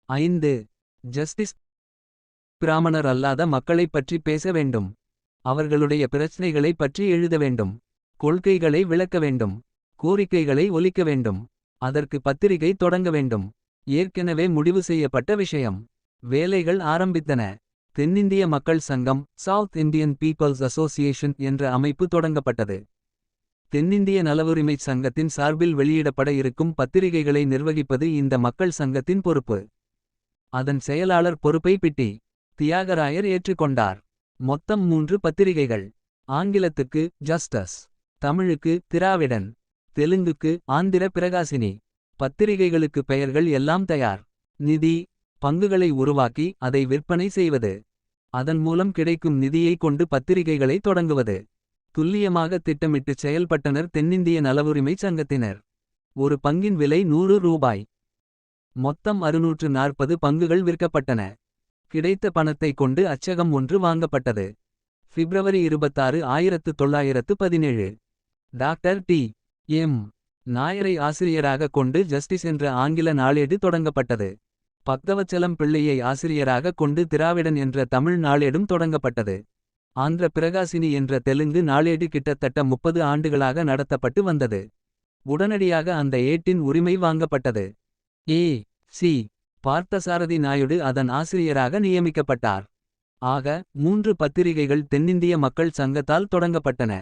5. Justice. பிராமணர் அல்லாத மக்களைப் பற்றி பேச வேண்டும். அவர்களுடைய பிரச்சனைகளைப் பற்றி எழுத வேண்டும். கொள்கைகளை விளக்க வேண்டும். கோரிக்கைகளை ஒலிக்க வேண்டும். அதற்கு பத்திரிகை தொடங்க வேண்டும். ஏற்கெனவே முடிவு செய்யப்பட்ட விஷயம். வேலைகள் ஆரம்பித்தன. தென்னிந்திய மக்கள் சங்கம் சவுத் இந்தியன் பீப்பிள்ஸ் அசோசியேஷன் என்ற அமைப்பு தொடங்கப்பட்டது. தென்னிந்திய நலவுரிமைச் சங்கத்தின் சார்பில் வெளியிடப்பட இருக்கும் பத்திரிகைகளை நிர்வகிப்பது இந்த மக்கள் சங்கத்தின் பொறுப்பு. அதன் செயலாளர் பொறுப்பை பிட்டி தியாகராயர் ஏற்றுக்கொண்டார். மொத்தம் 3 பத்திரிகைகள். ஆங்கிலத்துக்கு ஜஸ்டஸ், தமிழுக்கு திராவிடன், தெலுங்குக்கு ஆந்திர பிரகாசினி. பத்திரிகைகளுக்கு பெயர்கள் எல்லாம் தயார். நிதி. பங்குகளை உருவாக்கி அதை விற்பனை செய்வது. அதன் மூலம் கிடைக்கும் நிதியை கொண்டு பத்திரிகைகளை தொடங்குவது. துல்லியமாக திட்டமிட்டு செயல்பட்டனர் தென்னிந்திய நலவுரிமைச் சங்கத்தினர். ஒரு பங்கின் விலை 100 ரூபாய். மொத்தம் 640 பங்குகள் விற்கப்பட்டன. கிடைத்த பணத்தை கொண்டு அச்சகம் ஒன்று வாங்கப்பட்டது. பிப்ரவரி 26, 1917. Doctor T. எம். நாயரை ஆசிரியராக கொண்டு ஜஸ்டிஸ் என்ற ஆங்கில நாளேடு தொடங்கப்பட்டது. பக்தவச்சலம் பிள்ளையை ஆசிரியராக கொண்டு திராவிடன் என்ற தமிழ் நாளேடும் தொடங்கப்பட்டது. ஆந்திர பிரகாசினி என்ற தெலுங்கு நாளேடு கிட்டத்தட்ட 30 ஆண்டுகளாக நடத்தப்பட்டு வந்தது. உடனடியாக அந்த ஏட்டின் உரிமை வாங்கப்பட்டது. ஏ. சி. பார்த்தசாரதி நாயுடு அதன் ஆசிரியராக நியமிக்கப்பட்டார். ஆக 3 பத்திரிகைகள் தென்னிந்திய மக்கள் சங்கத்தால் தொடங்கப்பட்டன.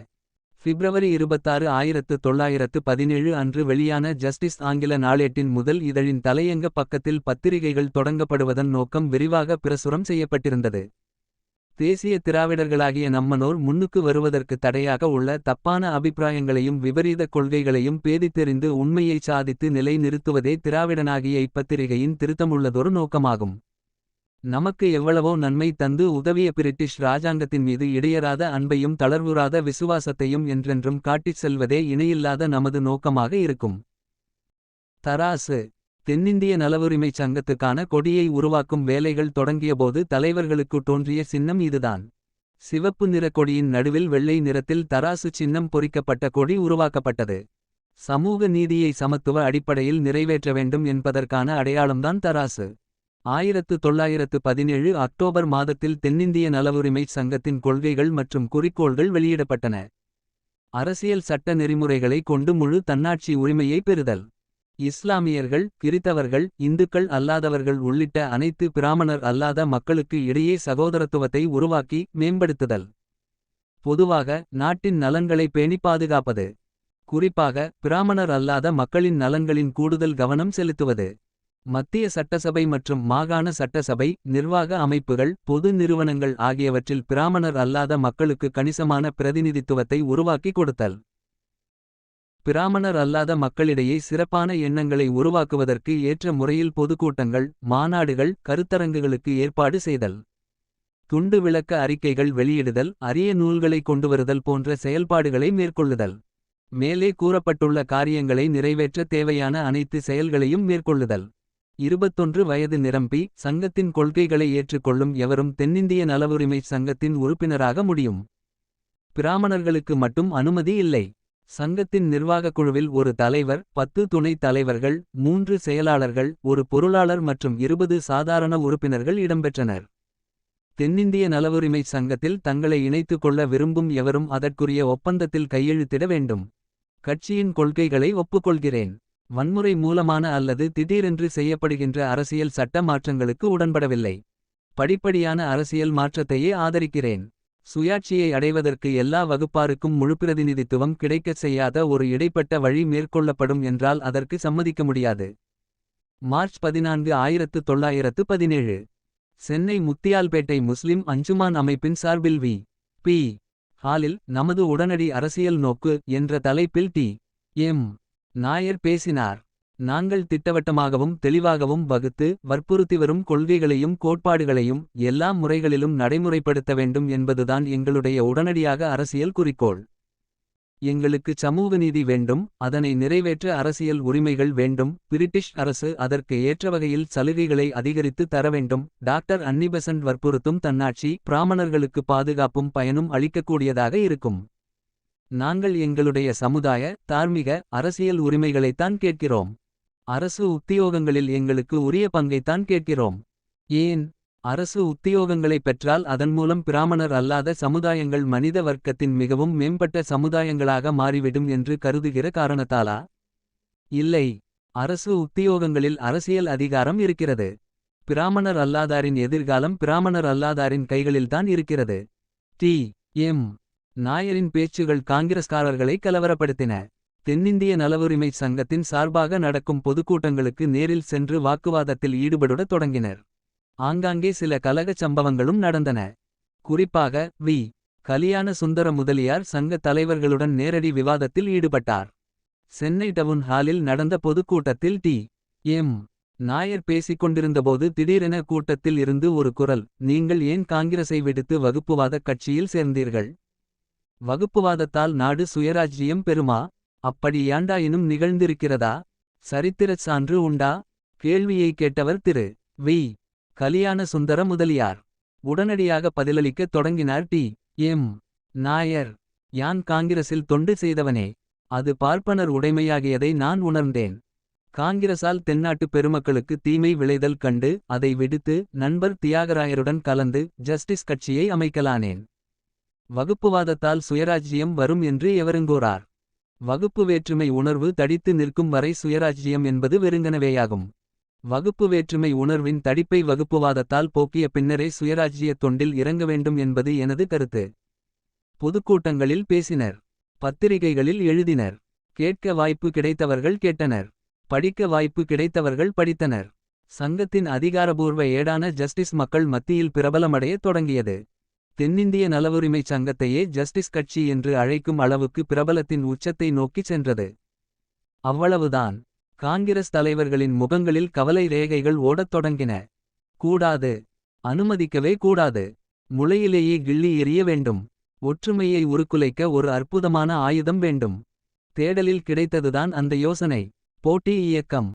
பிப்ரவரி 26, 1917 அன்று வெளியான ஜஸ்டிஸ் ஆங்கில நாளேட்டின் முதல் இதழின் தலையங்க பக்கத்தில் பத்திரிகைகள் தொடங்கப்படுவதன் நோக்கம் விரிவாக பிரசுரம் செய்யப்பட்டிருந்தது. தேசிய திராவிடர்களாகிய நம்மனோர் முன்னுக்கு வருவதற்கு தடையாக உள்ள தப்பான அபிப்பிராயங்களையும் விபரீத கொள்கைகளையும் பேதித்தெறிந்து உண்மையை சாதித்து நிலை நிறுத்துவதே திராவிடனாகிய இப்பத்திரிகையின் திருத்தமுள்ளதொரு நோக்கமாகும். நமக்கு எவ்வளவோ நன்மை தந்து உதவிய பிரிட்டிஷ் ராஜாங்கத்தின் மீது இடையறாத அன்பையும் தளர்வுறாத விசுவாசத்தையும் என்றென்றும் காட்டிச் செல்வதே இணையில்லாத நமது நோக்கமாக இருக்கும். தராசு. தென்னிந்திய நலவுரிமைச் சங்கத்துக்கான கொடியை உருவாக்கும் வேலைகள் தொடங்கியபோது தலைவர்களுக்கு தோன்றிய சின்னம் இதுதான். சிவப்பு நிற கொடியின் நடுவில் வெள்ளை நிறத்தில் தராசு சின்னம் பொறிக்கப்பட்ட கொடி உருவாக்கப்பட்டது. சமூக நீதியை சமத்துவ அடிப்படையில் நிறைவேற்ற வேண்டும் என்பதற்கான அடையாளம்தான் தராசு. 1917 அக்டோபர் மாதத்தில் தென்னிந்திய நலவுரிமைச் சங்கத்தின் கொள்கைகள் மற்றும் குறிக்கோள்கள் வெளியிடப்பட்டன. அரசியல் சட்ட நெறிமுறைகளை கொண்டு முழு தன்னாட்சி உரிமையை பெறுதல். இஸ்லாமியர்கள், கிறித்தவர்கள், இந்துக்கள் அல்லாதவர்கள் உள்ளிட்ட அனைத்து பிராமணர் அல்லாத மக்களுக்கு இடையே சகோதரத்துவத்தை உருவாக்கி மேம்படுத்துதல். பொதுவாக நாட்டின் நலன்களை பேணி பாதுகாப்பது. குறிப்பாக பிராமணர் அல்லாத மக்களின் நலன்களின் கூடுதல் கவனம் செலுத்துவது. மத்திய சட்டசபை மற்றும் மாகாண சட்டசபை, நிர்வாக அமைப்புகள், பொது நிறுவனங்கள் ஆகியவற்றில் பிராமணர் அல்லாத மக்களுக்கு கணிசமான பிரதிநிதித்துவத்தை உருவாக்கி கொடுத்தல். பிராமணர் அல்லாத மக்களிடையே சிறப்பான எண்ணங்களை உருவாக்குவதற்கு ஏற்ற முறையில் பொதுக்கூட்டங்கள், மாநாடுகள், கருத்தரங்குகளுக்கு ஏற்பாடு செய்தல். துண்டு விளக்க அறிக்கைகள் வெளியிடுதல், அரிய நூல்களை கொண்டுவருதல் போன்ற செயல்பாடுகளை மேற்கொள்ளுதல். மேலே கூறப்பட்டுள்ள காரியங்களை நிறைவேற்ற தேவையான அனைத்து செயல்களையும் மேற்கொள்ளுதல். 21 வயது நிரம்பி சங்கத்தின் கொள்கைகளை ஏற்றுக்கொள்ளும் எவரும் தென்னிந்திய நலவுரிமைச் சங்கத்தின் உறுப்பினராக முடியும். பிராமணர்களுக்கு மட்டும் அனுமதி இல்லை. சங்கத்தின் நிர்வாகக் குழுவில் ஒரு தலைவர், 10 துணைத் தலைவர்கள், 3 செயலாளர்கள், ஒரு பொருளாளர் மற்றும் 20 சாதாரண உறுப்பினர்கள் இடம்பெற்றனர். தென்னிந்திய நலவுரிமைச் சங்கத்தில் தங்களை இணைத்துக் கொள்ள விரும்பும் எவரும் அதற்குரிய ஒப்பந்தத்தில் கையெழுத்திட வேண்டும். கட்சியின் கொள்கைகளை ஒப்புக்கொள்கிறேன். வன்முறை மூலமான அல்லது திடீரென்று செய்யப்படுகின்ற அரசியல் சட்ட மாற்றங்களுக்கு உடன்படவில்லை. படிப்படியான அரசியல் மாற்றத்தையே ஆதரிக்கிறேன். சுயாட்சியை அடைவதற்கு எல்லா வகுப்பாருக்கும் முழுப்பிரதிநிதித்துவம் கிடைக்கச் செய்யாத ஒரு இடைப்பட்ட வழி மேற்கொள்ளப்படும் என்றால் அதற்கு சம்மதிக்க முடியாது. மார்ச் 14, 1917. சென்னை முத்தியால்பேட்டை முஸ்லிம் அஞ்சுமான் அமைப்பின் சார்பில் வி. பி. ஹாலில் நமது உடனடி அரசியல் நோக்கு என்ற தலைப்பில் டி. எம். நாயர் பேசினார். நாங்கள் திட்டவட்டமாகவும் தெளிவாகவும் வகுத்து வற்புறுத்தி வரும் கொள்கைகளையும் கோட்பாடுகளையும் எல்லா முறைகளிலும் நடைமுறைப்படுத்த வேண்டும் என்பதுதான் எங்களுடைய உடனடியாக அரசியல் குறிக்கோள். எங்களுக்கு சமூக நீதி வேண்டும், அதனை நிறைவேற்ற அரசியல் உரிமைகள் வேண்டும். பிரிட்டிஷ் அரசு அதற்கு ஏற்ற வகையில் சலுகைகளை அதிகரித்து தர வேண்டும். டாக்டர் அன்னிபெசன்ட் வற்புறுத்தும் தன்னாட்சி பிராமணர்களுக்கு பாதுகாப்பும் பயனும் அளிக்கக்கூடியதாக இருக்கும். நாங்கள் எங்களுடைய சமுதாய, தார்மீக, அரசியல் உரிமைகளைத்தான் கேட்கிறோம். அரசு உத்தியோகங்களில் எங்களுக்கு உரிய பங்கைத்தான் கேட்கிறோம். ஏன்? அரசு உத்தியோகங்களை பெற்றால் அதன் மூலம் பிராமணர் அல்லாத சமுதாயங்கள் மனித வர்க்கத்தின் மிகவும் மேம்பட்ட சமுதாயங்களாக மாறிவிடும் என்று கருதுகிற காரணத்தாலா? இல்லை. அரசு உத்தியோகங்களில் அரசியல் அதிகாரம் இருக்கிறது. பிராமணர் அல்லாதாரின் எதிர்காலம் பிராமணர் அல்லாதாரின் கைகளில்தான் இருக்கிறது. டி. எம். நாயரின் பேச்சுகள் காங்கிரஸ்காரர்களை கலவரப்படுத்தின. தென்னிந்திய நலவுரிமை சங்கத்தின் சார்பாக நடக்கும் பொதுக்கூட்டங்களுக்கு நேரில் சென்று வாக்குவாதத்தில் ஈடுபடத் தொடங்கினர். ஆங்காங்கே சில கலகச் சம்பவங்களும் நடந்தன. குறிப்பாக வி. கலியான சுந்தர முதலியார் சங்க தலைவர்களுடன் நேரடி விவாதத்தில் ஈடுபட்டார். சென்னை டவுன் ஹாலில் நடந்த பொதுக்கூட்டத்தில் டி. எம். நாயர் பேசிக்கொண்டிருந்தபோது திடீரென கூட்டத்தில் இருந்து ஒரு குரல், நீங்கள் ஏன் காங்கிரஸை விடுத்து வகுப்புவாதக் கட்சியில் சேர்ந்தீர்கள்? வகுப்புவாதத்தால் நாடு சுயராஜ்யம் பெறுமா? அப்படி யாண்டாயினும் நிகழ்ந்திருக்கிறதா? சரித்திரச் சான்று உண்டா? கேள்வியை கேட்டவர் திரு. வி. கலியான சுந்தர முதலியார். உடனடியாக பதிலளிக்கத் தொடங்கினார் டி. எம். நாயர். யான் காங்கிரஸில் தொண்டு செய்தவனே. அது பார்ப்பனர் உடைமையாகியதை நான் உணர்ந்தேன். காங்கிரசால் தென்னாட்டு பெருமக்களுக்கு தீமை விளைதல் கண்டு அதை விடுத்து நண்பர் தியாகராயருடன் கலந்து ஜஸ்டிஸ் கட்சியை அமைக்கலானேன். வகுப்புவாதத்தால் சுயராஜ்யம் வரும் என்று எவருங்கூறார்? வகுப்பு வேற்றுமை உணர்வு தடித்து நிற்கும் வரை சுயராஜ்யம் என்பது வெறுங்கனவேயாகும். வகுப்பு வேற்றுமை உணர்வின் தடிப்பை வகுப்புவாதத்தால் போக்கிய பின்னரே சுயராஜ்ய தொண்டில் இறங்க வேண்டும் என்பது எனது கருத்து. பொதுக்கூட்டங்களில் பேசினர். பத்திரிகைகளில் எழுதினர். கேட்க வாய்ப்பு கிடைத்தவர்கள் கேட்டனர். படிக்க வாய்ப்பு கிடைத்தவர்கள் படித்தனர். சங்கத்தின் அதிகாரபூர்வ ஏடான ஜஸ்டிஸ் மக்கள் மத்தியில் பிரபலமடையத் தொடங்கியது. தென்னிந்திய நலவுரிமை சங்கத்தையே ஜஸ்டிஸ் கட்சி என்று அழைக்கும் அளவுக்கு பிரபலத்தின் உச்சத்தை நோக்கிச் சென்றது. அவ்வளவுதான். காங்கிரஸ் தலைவர்களின் முகங்களில் கவலை ரேகைகள் ஓடத் தொடங்கின. கூடாது. அனுமதிக்கவே கூடாது. முளையிலேயே கிள்ளி எறிய வேண்டும். ஒற்றுமையை உருக்குலைக்க ஒரு அற்புதமான ஆயுதம் வேண்டும். தேடலில் கிடைத்ததுதான் அந்த யோசனை. போட்டி இயக்கம்.